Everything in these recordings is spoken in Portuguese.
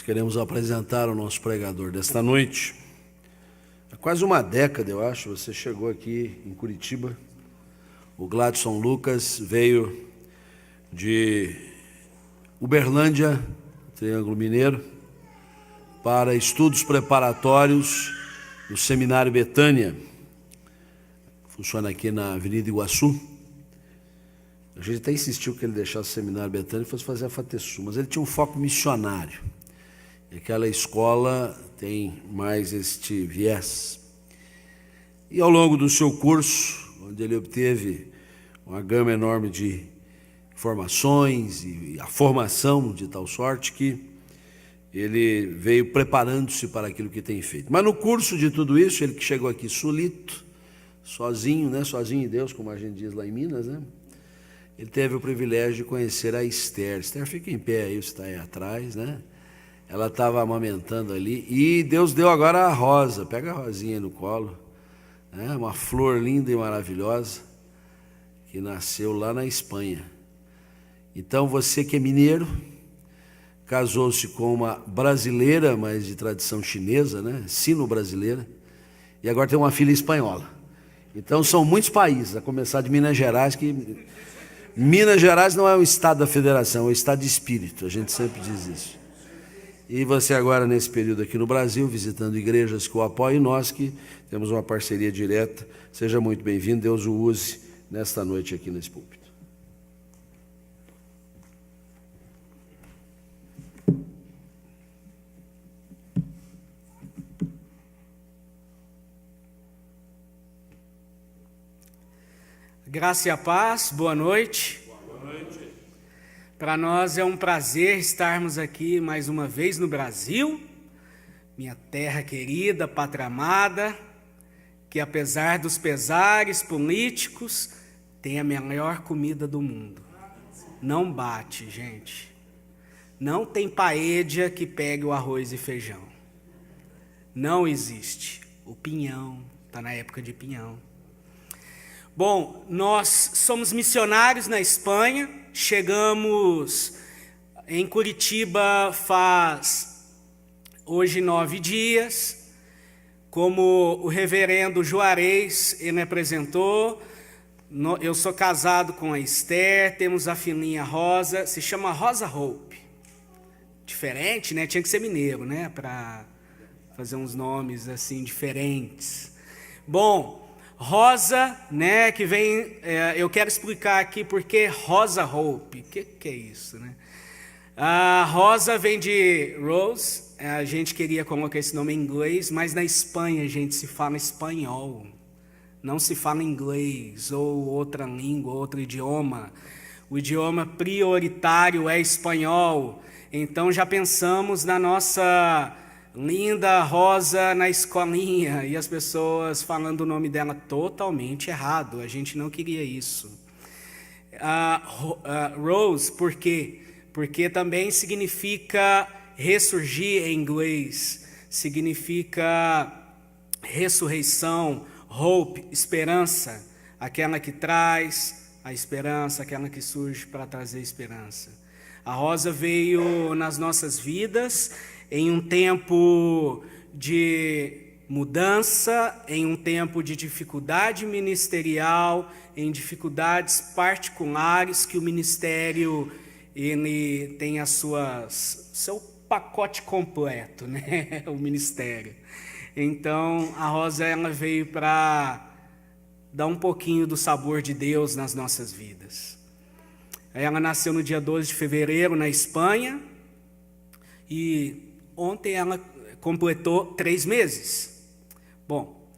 queremos apresentar o nosso pregador desta noite. Há quase uma década, eu acho, você chegou aqui em Curitiba. O Gladson Lucas veio de Uberlândia, Triângulo Mineiro, para estudos preparatórios no Seminário Betânia. Funciona aqui na Avenida Iguaçu. A gente até insistiu que ele deixasse o Seminário Betânia e fosse fazer a FATESU, mas ele tinha um foco missionário. E aquela escola tem mais este viés. E ao longo do seu curso, onde ele obteve uma gama enorme de informações e a formação de tal sorte que ele veio preparando-se para aquilo que tem feito. Mas no curso de tudo isso, ele que chegou aqui solito, sozinho, né? Sozinho em Deus, como a gente diz lá em Minas, né? Ele teve o privilégio de conhecer a Esther. Esther fica em pé aí, você está aí atrás, né? Ela estava amamentando ali e Deus deu agora a Rosa. Pega a Rosinha aí no colo, né? Uma flor linda e maravilhosa que nasceu lá na Espanha. Então você que é mineiro, casou-se com uma brasileira, mas de tradição chinesa, né? Sino-brasileira, e agora tem uma filha espanhola. Então são muitos países, a começar de Minas Gerais, que Minas Gerais não é um estado da federação, é um estado de espírito, a gente sempre diz isso. E você agora nesse período aqui no Brasil, visitando igrejas que o apoiam, e nós que temos uma parceria direta, seja muito bem-vindo, Deus o use nesta noite aqui nesse púlpito. Graça e a paz, boa noite. Boa noite. Para nós é um prazer estarmos aqui mais uma vez no Brasil, minha terra querida, pátria amada, que apesar dos pesares políticos, tem a melhor comida do mundo. Não bate, gente. Não tem paella que pegue o arroz e feijão. Não existe. O pinhão, está na época de pinhão. Bom, nós somos missionários na Espanha, chegamos em Curitiba faz hoje 9 dias, como o reverendo Juarez me apresentou, eu sou casado com a Esther, temos a filhinha Rosa, se chama Rosa Hope, diferente, né? Tinha que ser mineiro, né? Para fazer uns nomes assim diferentes. Bom, Rosa, né, que vem, eu quero explicar aqui porque Rosa Hope, o que é isso, né? A Rosa vem de Rose, a gente queria colocar esse nome em inglês, mas na Espanha, gente, se fala espanhol, não se fala inglês ou outra língua, outro idioma. O idioma prioritário é espanhol, então já pensamos na nossa linda Rosa na escolinha, e as pessoas falando o nome dela totalmente errado, a gente não queria isso. Rose, por quê? Porque também significa ressurgir em inglês, significa ressurreição, hope, esperança, aquela que traz a esperança, aquela que surge para trazer esperança. A Rosa veio nas nossas vidas em um tempo de mudança, em um tempo de dificuldade ministerial, em dificuldades particulares que o ministério ele tem seu pacote completo, né? O ministério. Então a Rosa ela veio para dar um pouquinho do sabor de Deus nas nossas vidas. Ela nasceu no dia 12 de fevereiro na Espanha e ontem ela completou 3 meses. Bom,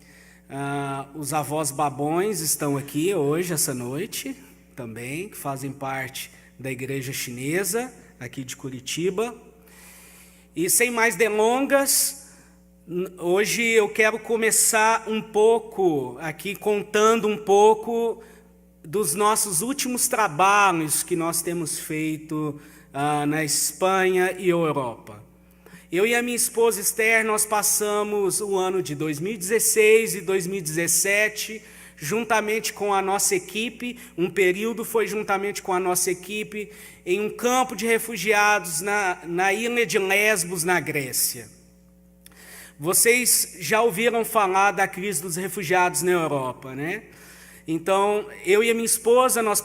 os avós babões estão aqui hoje, essa noite, também, que fazem parte da igreja chinesa, aqui de Curitiba. E sem mais delongas, hoje eu quero começar um pouco, aqui contando um pouco dos nossos últimos trabalhos que nós temos feito na Espanha e Europa. Eu e a minha esposa Esther, nós passamos o ano de 2016 e 2017 juntamente com a nossa equipe, um período foi juntamente com a nossa equipe em um campo de refugiados na ilha de Lesbos, na Grécia. Vocês já ouviram falar da crise dos refugiados na Europa, né? Então, eu e a minha esposa, nós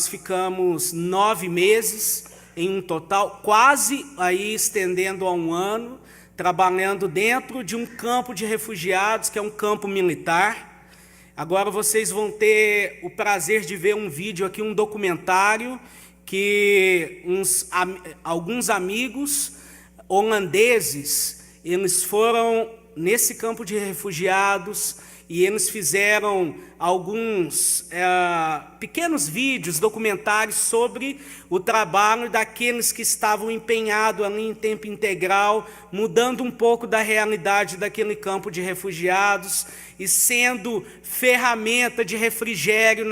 ficamos 9 meses em um total, quase aí estendendo a um ano, trabalhando dentro de um campo de refugiados, que é um campo militar. Agora vocês vão ter o prazer de ver um vídeo aqui, um documentário, que alguns amigos holandeses, eles foram nesse campo de refugiados e eles fizeram alguns pequenos vídeos, documentários sobre o trabalho daqueles que estavam empenhados ali em tempo integral, mudando um pouco da realidade daquele campo de refugiados e sendo ferramenta de refrigério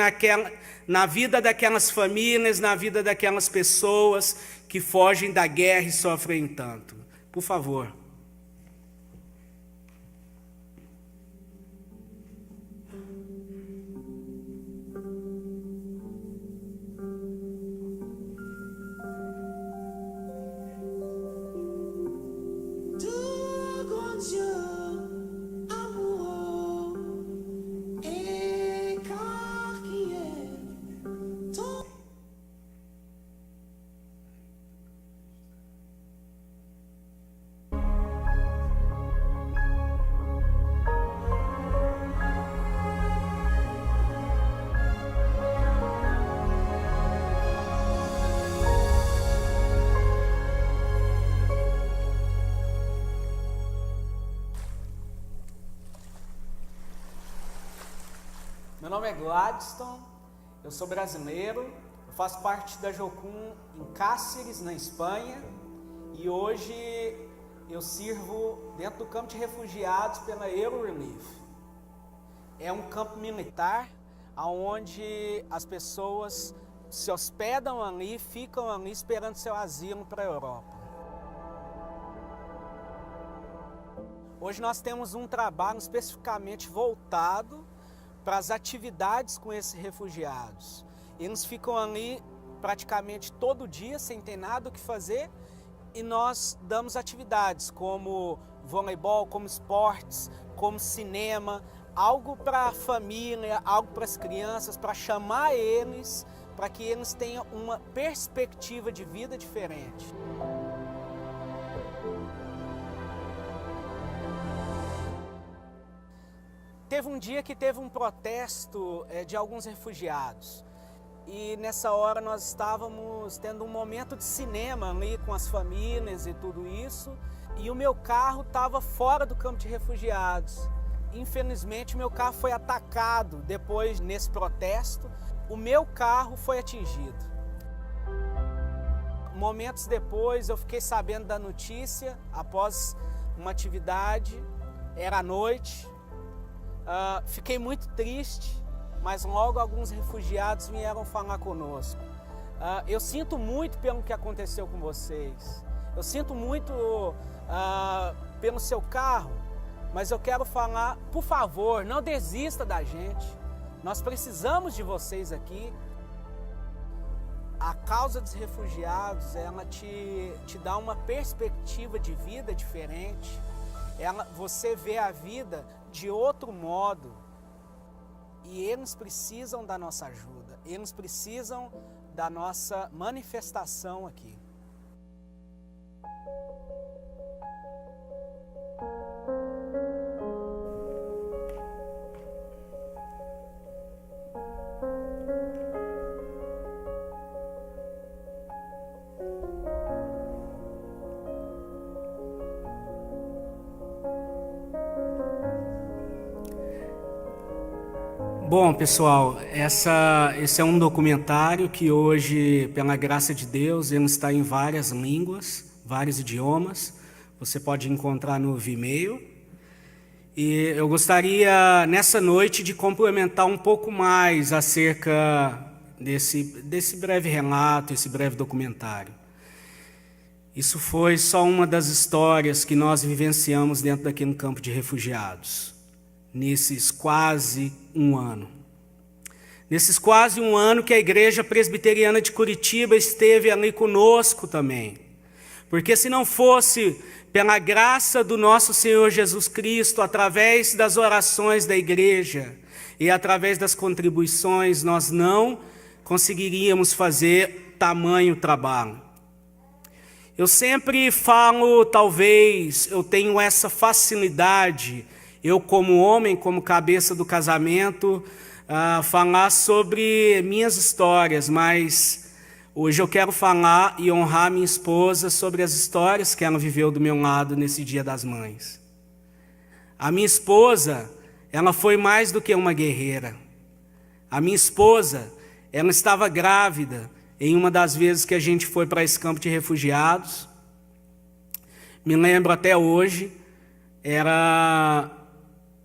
na vida daquelas famílias, na vida daquelas pessoas que fogem da guerra e sofrem tanto. Por favor. Meu nome é Gladstone, eu sou brasileiro, eu faço parte da Jocum em Cáceres, na Espanha, e hoje eu sirvo dentro do campo de refugiados pela Eurorelief. É um campo militar onde as pessoas se hospedam ali, ficam ali esperando seu asilo para a Europa. Hoje nós temos um trabalho especificamente voltado para as atividades com esses refugiados. Eles ficam ali praticamente todo dia, sem ter nada o que fazer, e nós damos atividades como voleibol, como esportes, como cinema, algo para a família, algo para as crianças, para chamar eles, para que eles tenham uma perspectiva de vida diferente. Teve um dia que teve um protesto de alguns refugiados e nessa hora nós estávamos tendo um momento de cinema ali com as famílias e tudo isso, e o meu carro estava fora do campo de refugiados. Infelizmente, o meu carro foi atacado depois nesse protesto, o meu carro foi atingido. Momentos depois eu fiquei sabendo da notícia, após uma atividade, era à noite. Fiquei muito triste, mas logo alguns refugiados vieram falar conosco. Eu sinto muito pelo que aconteceu com vocês, eu sinto muito pelo seu carro, mas eu quero falar, por favor, não desista da gente, nós precisamos de vocês aqui. A causa dos refugiados, ela te dá uma perspectiva de vida diferente, você vê a vida de outro modo, e eles precisam da nossa ajuda, eles precisam da nossa manifestação aqui. Bom, pessoal, esse é um documentário que hoje, pela graça de Deus, ele está em várias línguas, vários idiomas. Você pode encontrar no Vimeo. E eu gostaria, nessa noite, de complementar um pouco mais acerca desse breve relato, esse breve documentário. Isso foi só uma das histórias que nós vivenciamos dentro daquele campo de refugiados. nesses quase um ano. Nesses quase um ano que a Igreja Presbiteriana de Curitiba esteve ali conosco também. Porque se não fosse pela graça do nosso Senhor Jesus Cristo, através das orações da igreja e através das contribuições, nós não conseguiríamos fazer tamanho trabalho. Eu sempre falo, talvez, eu tenho essa facilidade, eu como homem, como cabeça do casamento, falar sobre minhas histórias, mas hoje eu quero falar e honrar minha esposa sobre as histórias que ela viveu do meu lado nesse Dia das Mães. A minha esposa, ela foi mais do que uma guerreira. A minha esposa, ela estava grávida em uma das vezes que a gente foi para esse campo de refugiados. Me lembro até hoje, era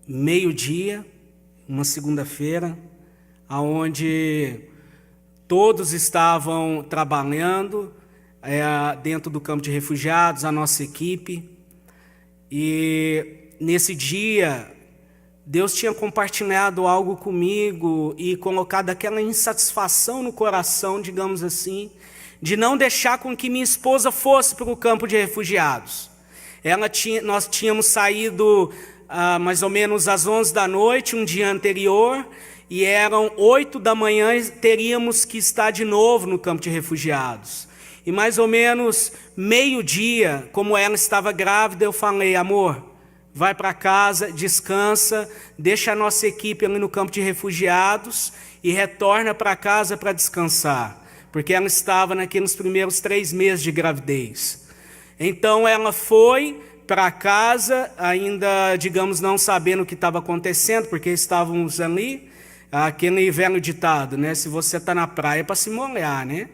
meio-dia, uma segunda-feira, onde todos estavam trabalhando dentro do campo de refugiados, a nossa equipe. E nesse dia, Deus tinha compartilhado algo comigo e colocado aquela insatisfação no coração, digamos assim, de não deixar com que minha esposa fosse para o campo de refugiados. Nós tínhamos saído mais ou menos às 11 da noite, um dia anterior, e eram 8 da manhã, teríamos que estar de novo no campo de refugiados. E mais ou menos meio-dia, como ela estava grávida, eu falei: amor, vai para casa, descansa, deixa a nossa equipe ali no campo de refugiados e retorna para casa para descansar, porque ela estava naqueles primeiros 3 meses de gravidez. Então ela foi para casa, ainda, digamos, não sabendo o que estava acontecendo, porque estávamos ali, aquele velho ditado, né? Se você está na praia é para se molhar, né?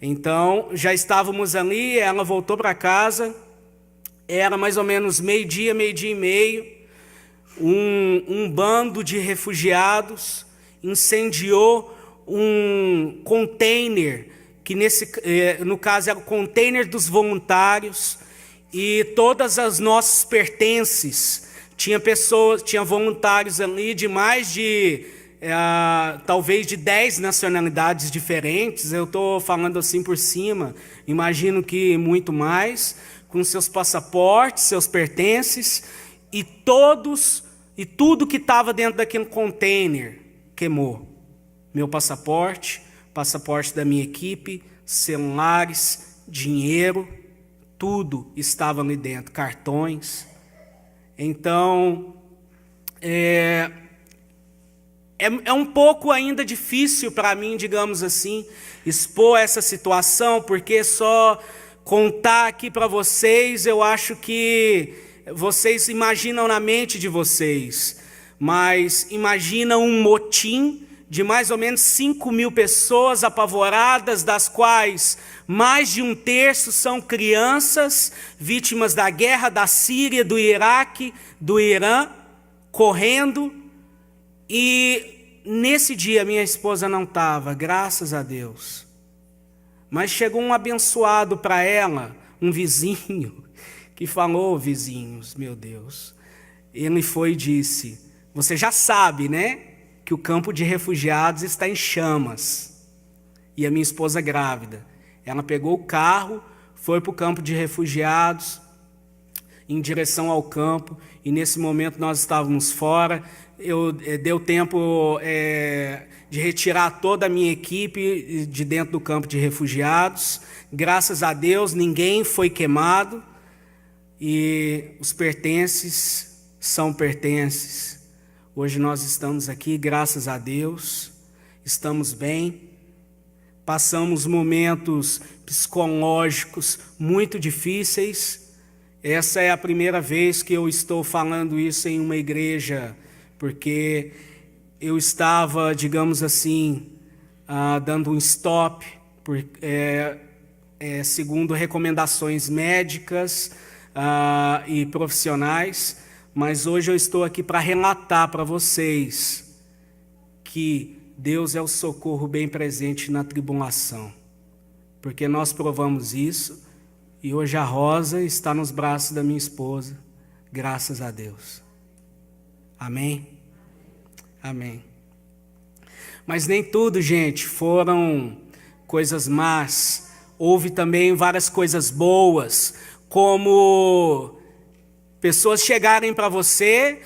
Então, já estávamos ali, ela voltou para casa, era mais ou menos meio-dia, meio-dia e meio, um bando de refugiados incendiou um container, que no caso era o container dos voluntários, e todas as nossas pertences, tinha voluntários ali de mais de, talvez de 10 nacionalidades diferentes, eu estou falando assim por cima, imagino que muito mais, com seus passaportes, seus pertences, e tudo que estava dentro daquele container queimou. Meu passaporte da minha equipe, celulares, dinheiro, tudo estava ali dentro, cartões. Então, é um pouco ainda difícil para mim, digamos assim, expor essa situação, porque só contar aqui para vocês, eu acho que vocês imaginam na mente de vocês, mas imaginam um motim de mais ou menos 5.000 pessoas apavoradas, das quais mais de 1/3 são crianças, vítimas da guerra da Síria, do Iraque, do Irã, correndo. E nesse dia minha esposa não estava, graças a Deus. Mas chegou um abençoado para ela, um vizinho, que falou: vizinhos, meu Deus. Ele foi e disse: você já sabe, né, que o campo de refugiados está em chamas. E a minha esposa grávida, ela pegou o carro, foi para o campo de refugiados, em direção ao campo, e nesse momento nós estávamos fora. Deu tempo de retirar toda a minha equipe de dentro do campo de refugiados. Graças a Deus, ninguém foi queimado, e os pertences são pertences. Hoje nós estamos aqui, graças a Deus, estamos bem, passamos momentos psicológicos muito difíceis. Essa é a primeira vez que eu estou falando isso em uma igreja, porque eu estava, digamos assim, dando um stop, segundo recomendações médicas e profissionais, mas hoje eu estou aqui para relatar para vocês que Deus é o socorro bem presente na tribulação, porque nós provamos isso, e hoje a Rosa está nos braços da minha esposa, graças a Deus. Amém? Amém. Mas nem tudo, gente, foram coisas más. Houve também várias coisas boas, como pessoas chegarem para você,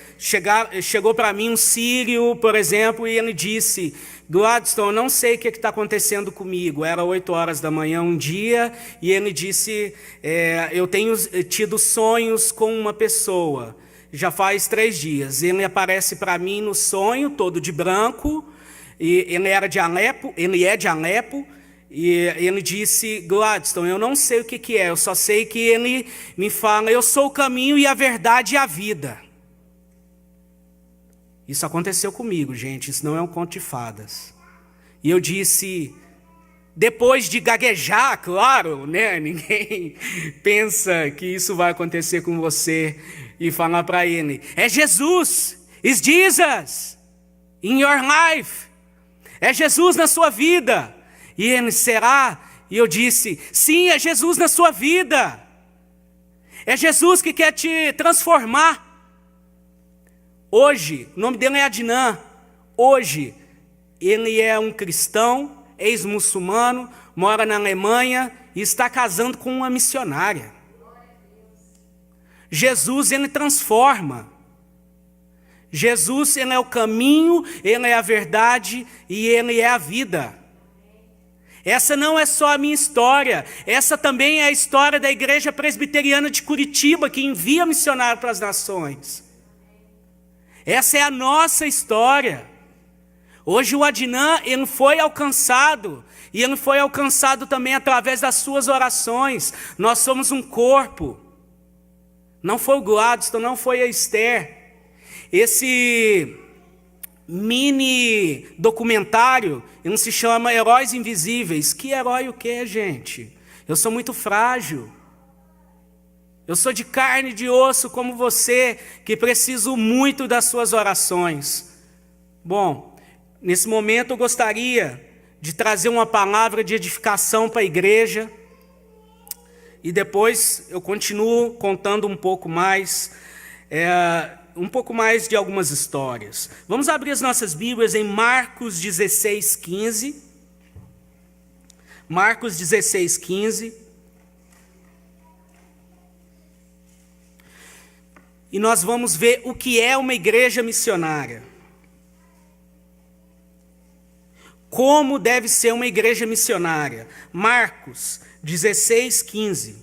chegou para mim um sírio, por exemplo, e ele disse: Gladstone, eu não sei o que está acontecendo comigo. Era 8 horas da manhã um dia, e ele disse, eu tenho tido sonhos com uma pessoa, já faz 3 dias. Ele aparece para mim no sonho, todo de branco, e ele é de Alepo, e ele disse: Gladstone, eu não sei o que é, eu só sei que ele me fala, eu sou o caminho e a verdade e a vida. Isso aconteceu comigo, gente, isso não é um conto de fadas. E eu disse, depois de gaguejar, claro, né? Ninguém pensa que isso vai acontecer com você, e falar para ele: é Jesus, is Jesus in your life, é Jesus na sua vida. E ele: será? E eu disse: sim, é Jesus na sua vida. É Jesus que quer te transformar. Hoje, o nome dele é Adnan. Hoje, ele é um cristão, ex-muçulmano, mora na Alemanha e está casando com uma missionária. Jesus, ele transforma. Jesus, ele é o caminho, ele é a verdade e ele é a vida. Essa não é só a minha história, essa também é a história da Igreja Presbiteriana de Curitiba, que envia missionário para as nações. Essa é a nossa história. Hoje o Adnan, ele foi alcançado, e ele foi alcançado também através das suas orações. Nós somos um corpo. Não foi o Gladstone, não foi a Esther. Esse mini documentário, ele se chama Heróis Invisíveis. Que herói o que, gente? Eu sou muito frágil. Eu sou de carne e de osso como você, que preciso muito das suas orações. Bom, nesse momento eu gostaria de trazer uma palavra de edificação para a igreja. E depois eu continuo contando um pouco mais de algumas histórias. Vamos abrir as nossas Bíblias em Marcos 16:15. Marcos 16:15. E nós vamos ver o que é uma igreja missionária. Como deve ser uma igreja missionária. Marcos 16:15.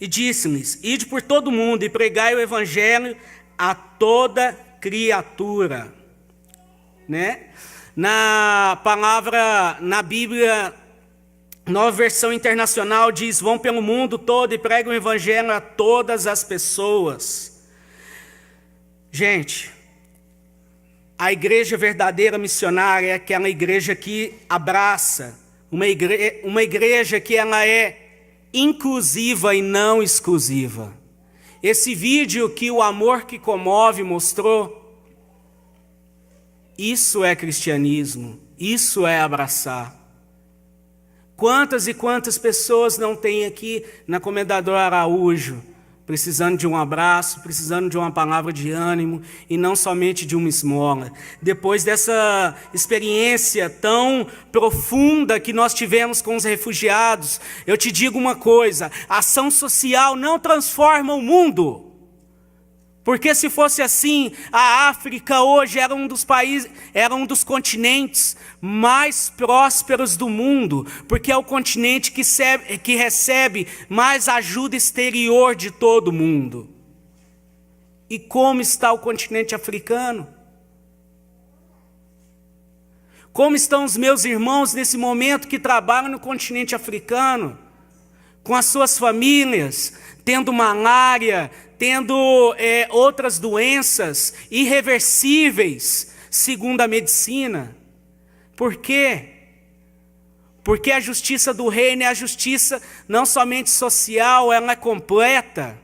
E disse-lhes: ide por todo o mundo e pregai o evangelho a toda criatura. Né? Na palavra, na Bíblia, Nova Versão Internacional diz: vão pelo mundo todo e pregam o evangelho a todas as pessoas. Gente, a igreja verdadeira missionária é aquela igreja que abraça, uma igreja que ela é inclusiva e não exclusiva. Esse vídeo que o Amor que Comove mostrou, isso é cristianismo, isso é abraçar. Quantas e quantas pessoas não tem aqui na Comendador Araújo, precisando de um abraço, precisando de uma palavra de ânimo e não somente de uma esmola. Depois dessa experiência tão profunda que nós tivemos com os refugiados, eu te digo uma coisa: a ação social não transforma o mundo. Porque se fosse assim, a África hoje era um dos continentes mais prósperos do mundo, porque é o continente que recebe mais ajuda exterior de todo o mundo. E como está o continente africano? Como estão os meus irmãos nesse momento que trabalham no continente africano, com as suas famílias, tendo malária, tendo outras doenças irreversíveis, segundo a medicina? Por quê? Porque a justiça do reino é a justiça não somente social, ela é completa,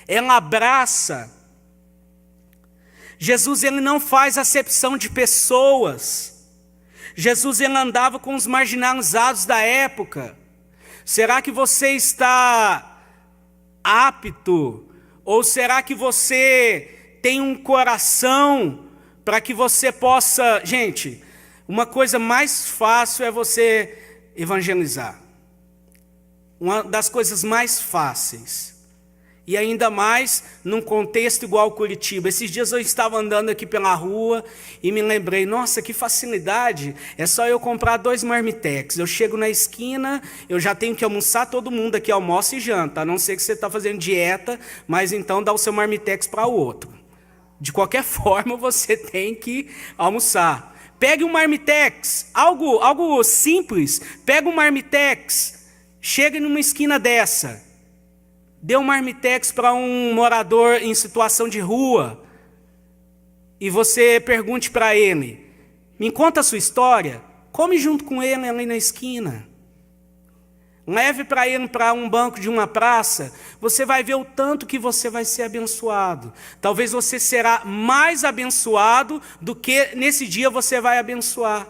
ela abraça. Jesus, ele não faz acepção de pessoas. Jesus, ele andava com os marginalizados da época. Será que você está apto? Ou será que você tem um coração para que você possa... Gente, uma coisa mais fácil é você evangelizar. Uma das coisas mais fáceis. E ainda mais num contexto igual Curitiba. Esses dias eu estava andando aqui pela rua e me lembrei, nossa, que facilidade, é só eu comprar 2 marmitex. Eu chego na esquina, eu já tenho que almoçar, todo mundo aqui almoça e janta, a não ser que você está fazendo dieta, mas então dá o seu marmitex para o outro. De qualquer forma, você tem que almoçar. Pegue um marmitex, algo simples, pega um marmitex, chega numa esquina dessa, dê um marmitex para um morador em situação de rua e você pergunte para ele, me conta a sua história, come junto com ele ali na esquina. Leve para ele para um banco de uma praça, você vai ver o tanto que você vai ser abençoado. Talvez você será mais abençoado do que nesse dia você vai abençoar.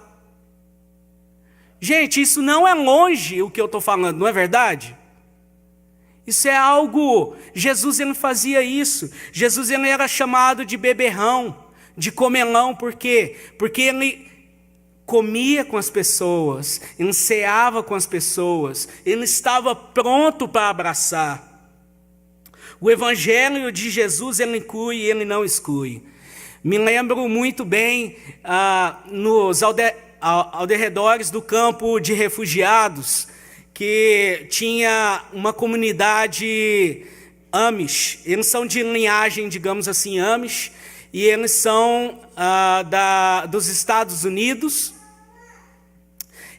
Gente, isso não é longe o que eu estou falando, não é verdade? Isso é algo, Jesus ele fazia isso, Jesus ele era chamado de beberrão, de comelão, por quê? Porque ele comia com as pessoas, ele ceava com as pessoas, ele estava pronto para abraçar. O evangelho de Jesus ele inclui e ele não exclui. Me lembro muito bem nos alrededores do campo de refugiados, que tinha uma comunidade Amish. Eles são de linhagem, digamos assim, Amish, e eles são dos Estados Unidos.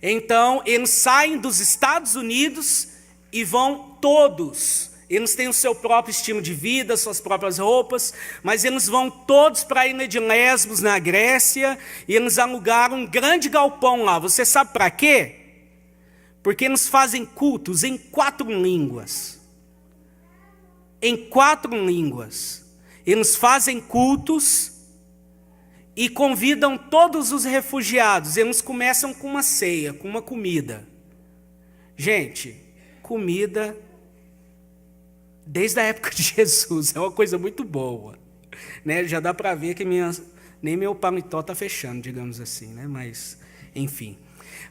Então, eles saem dos Estados Unidos e vão todos. Eles têm o seu próprio estilo de vida, suas próprias roupas, mas eles vão todos para a ilha de Lesbos, na Grécia, e eles alugaram um grande galpão lá. Você sabe para quê? Porque eles fazem cultos em 4 línguas. Em 4 línguas. Eles fazem cultos e convidam todos os refugiados. Eles começam com uma ceia, com uma comida. Gente, comida desde a época de Jesus é uma coisa muito boa. Né? Já dá para ver que nem meu paletó está fechando, digamos assim. Né? Mas, enfim.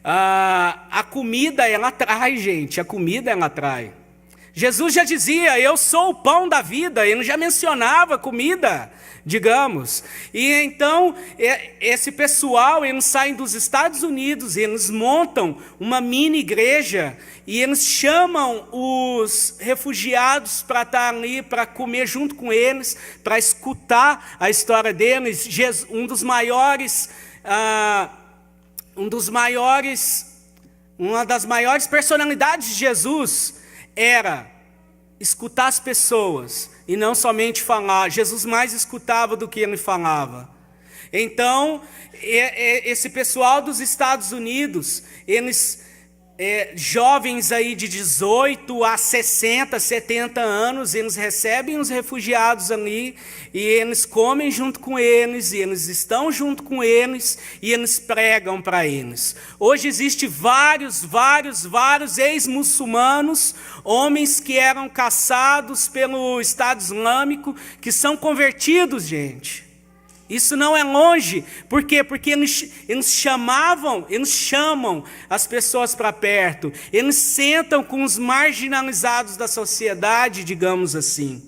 A comida, ela atrai, gente. A comida, ela atrai. Jesus já dizia, eu sou o pão da vida. Ele já mencionava comida, digamos. E então, esse pessoal, eles saem dos Estados Unidos, eles montam uma mini igreja e eles chamam os refugiados para estar ali, para comer junto com eles, para escutar a história deles. Uma das maiores personalidades de Jesus era escutar as pessoas e não somente falar. Jesus mais escutava do que ele falava. Então, esse pessoal dos Estados Unidos, eles jovens aí de 18 a 60, 70 anos, eles recebem os refugiados ali e eles comem junto com eles, e eles estão junto com eles e eles pregam para eles. Hoje existe vários ex-muçulmanos, homens que eram caçados pelo Estado Islâmico, que são convertidos, gente. Isso não é longe. Por quê? Porque eles chamam as pessoas para perto. Eles sentam com os marginalizados da sociedade, digamos assim.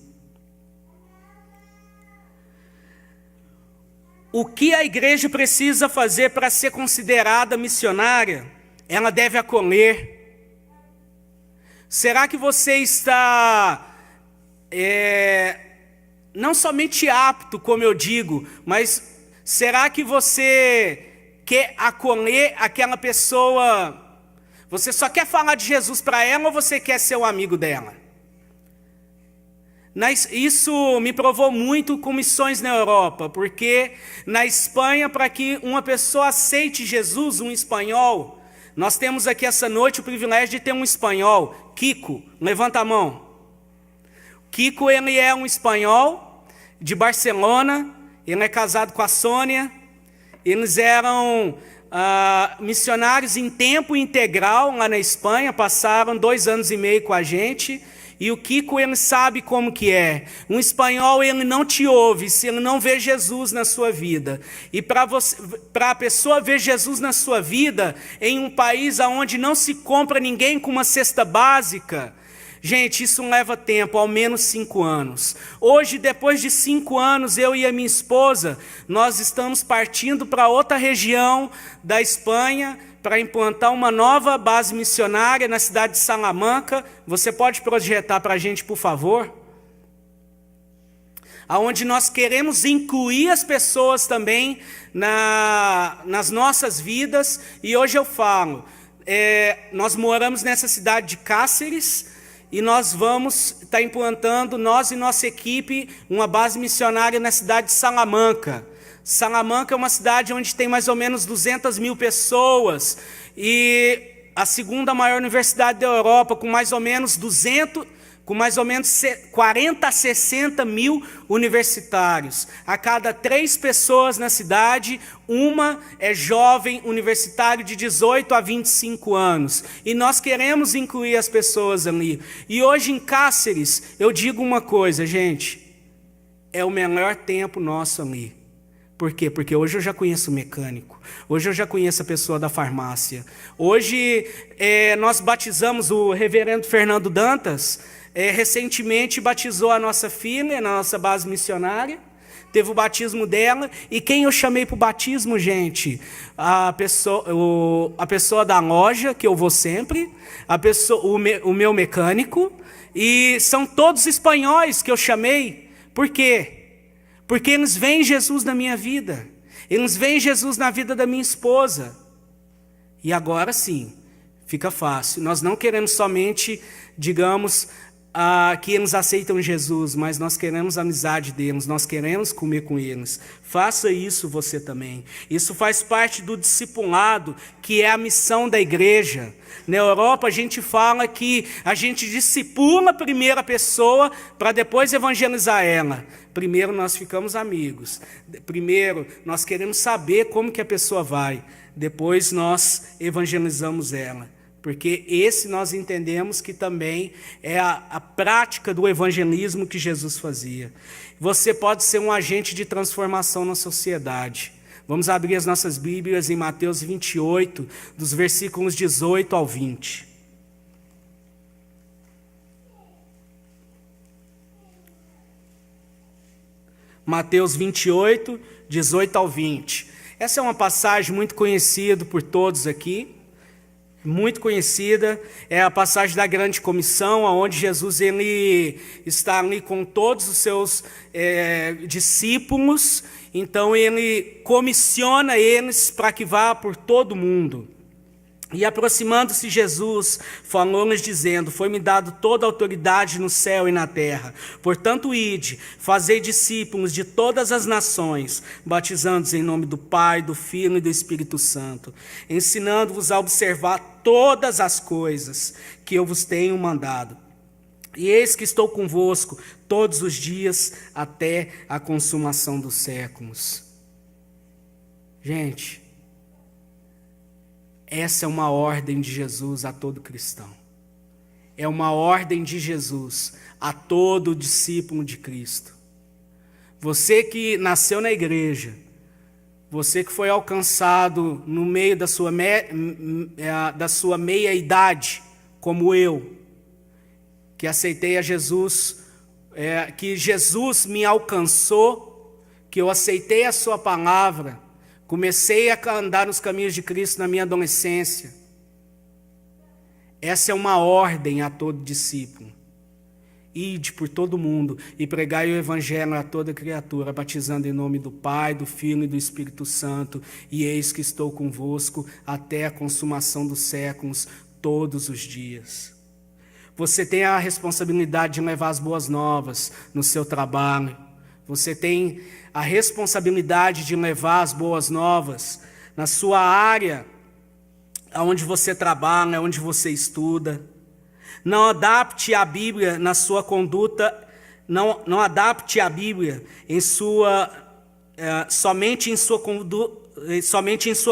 O que a igreja precisa fazer para ser considerada missionária? Ela deve acolher. Será que você está... não somente apto, como eu digo, mas será que você quer acolher aquela pessoa? Você só quer falar de Jesus para ela ou você quer ser o amigo dela? Isso me provou muito com missões na Europa, porque na Espanha, para que uma pessoa aceite Jesus, um espanhol, nós temos aqui essa noite o privilégio de ter um espanhol. Kiko, levanta a mão. Kiko, ele é um espanhol de Barcelona, ele é casado com a Sônia, eles eram missionários em tempo integral lá na Espanha, passaram 2 anos e meio com a gente, E o Kiko, ele sabe como que é. Um espanhol, ele não te ouve se ele não vê Jesus na sua vida. E para a pessoa ver Jesus na sua vida, em um país onde não se compra ninguém com uma cesta básica, gente, isso leva tempo, ao menos 5 anos. Hoje, depois de 5 anos, eu e a minha esposa, nós estamos partindo para outra região da Espanha, para implantar uma nova base missionária na cidade de Salamanca. Você pode projetar para a gente, por favor? Aonde nós queremos incluir as pessoas também nas nossas vidas. E hoje eu falo, nós moramos nessa cidade de Cáceres e nós vamos estar implantando, nós e nossa equipe, uma base missionária na cidade de Salamanca. Salamanca é uma cidade onde tem mais ou menos 200 mil pessoas e a segunda maior universidade da Europa, com mais ou menos 40 a 60 mil universitários. A cada 3 pessoas na cidade, uma é jovem universitário de 18 a 25 anos. E nós queremos incluir as pessoas ali. E hoje em Cáceres, eu digo uma coisa, gente, é o melhor tempo nosso ali. Por quê? Porque hoje eu já conheço o mecânico, hoje eu já conheço a pessoa da farmácia. Hoje nós batizamos o reverendo Fernando Dantas, recentemente batizou a nossa filha na nossa base missionária, teve o batismo dela, e quem eu chamei para o batismo, gente? A pessoa da loja, que eu vou sempre, o meu mecânico, e são todos espanhóis que eu chamei. Por quê? Porque eles veem Jesus na minha vida, eles veem Jesus na vida da minha esposa. E agora sim, fica fácil. Nós não queremos somente, digamos, que eles aceitam Jesus, mas nós queremos a amizade deles, nós queremos comer com eles. Faça isso você também. Isso faz parte do discipulado, que é a missão da igreja. Na Europa a gente fala que a gente discipula primeiro a pessoa para depois evangelizar ela. Primeiro nós ficamos amigos. Primeiro nós queremos saber como que a pessoa vai. Depois nós evangelizamos ela. Porque esse nós entendemos que também é a prática do evangelismo que Jesus fazia. Você pode ser um agente de transformação na sociedade. Vamos abrir as nossas Bíblias em Mateus 28, dos versículos 18 ao 20. Mateus 28, 18 ao 20. Essa é uma passagem muito conhecida por todos aqui. Muito conhecida, é a passagem da grande comissão, onde Jesus ele está ali com todos os seus discípulos, então ele comissiona eles para que vá por todo o mundo. E aproximando-se Jesus, falou-lhes dizendo: foi-me dado toda a autoridade no céu e na terra. Portanto, ide, fazei discípulos de todas as nações, batizando-os em nome do Pai, do Filho e do Espírito Santo, ensinando-vos a observar todas as coisas que eu vos tenho mandado. E eis que estou convosco todos os dias até a consumação dos séculos. Gente, essa é uma ordem de Jesus a todo cristão. É uma ordem de Jesus a todo discípulo de Cristo. Você que nasceu na igreja, você que foi alcançado no meio da sua meia-idade, como eu, que aceitei a Jesus, que Jesus me alcançou, que eu aceitei a sua palavra, comecei a andar nos caminhos de Cristo na minha adolescência. Essa é uma ordem a todo discípulo. Ide por todo mundo e pregai o evangelho a toda criatura, batizando em nome do Pai, do Filho e do Espírito Santo, e eis que estou convosco até a consumação dos séculos, todos os dias. Você tem a responsabilidade de levar as boas novas no seu trabalho. Você tem a responsabilidade de levar as boas novas na sua área, onde você trabalha, onde você estuda. Não adapte a Bíblia na sua conduta, não adapte a Bíblia somente em sua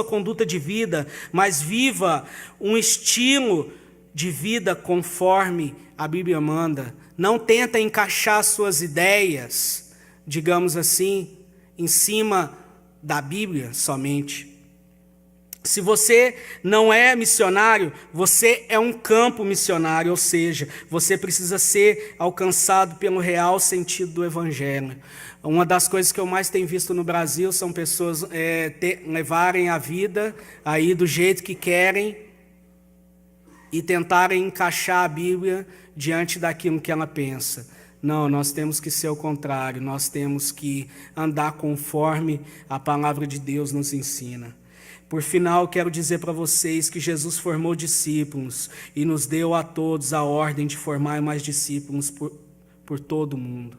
conduta de vida, mas viva um estilo de vida conforme a Bíblia manda. Não tenta encaixar suas ideias, digamos assim, em cima da Bíblia somente. Se você não é missionário, você é um campo missionário, ou seja, você precisa ser alcançado pelo real sentido do Evangelho. Uma das coisas que eu mais tenho visto no Brasil são pessoas levarem a vida aí do jeito que querem e tentarem encaixar a Bíblia diante daquilo que ela pensa. Não, nós temos que ser o contrário, nós temos que andar conforme a palavra de Deus nos ensina. Por final, quero dizer para vocês que Jesus formou discípulos e nos deu a todos a ordem de formar mais discípulos por todo o mundo.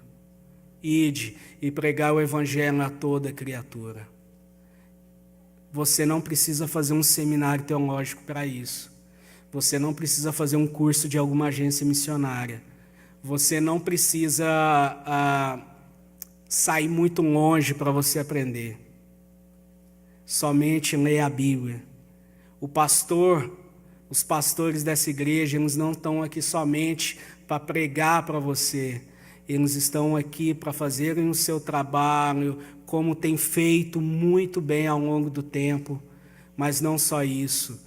Ide e pregar o evangelho a toda criatura. Você não precisa fazer um seminário teológico para isso. Você não precisa fazer um curso de alguma agência missionária. Você não precisa sair muito longe para você aprender. Somente leia a Bíblia. Os pastores dessa igreja, eles não estão aqui somente para pregar para você. Eles estão aqui para fazerem o seu trabalho, como tem feito muito bem ao longo do tempo. Mas não só isso.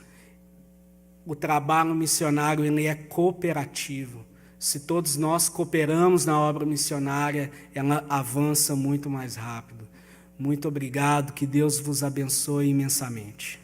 O trabalho missionário, ele é cooperativo. Se todos nós cooperamos na obra missionária, ela avança muito mais rápido. Muito obrigado, que Deus vos abençoe imensamente.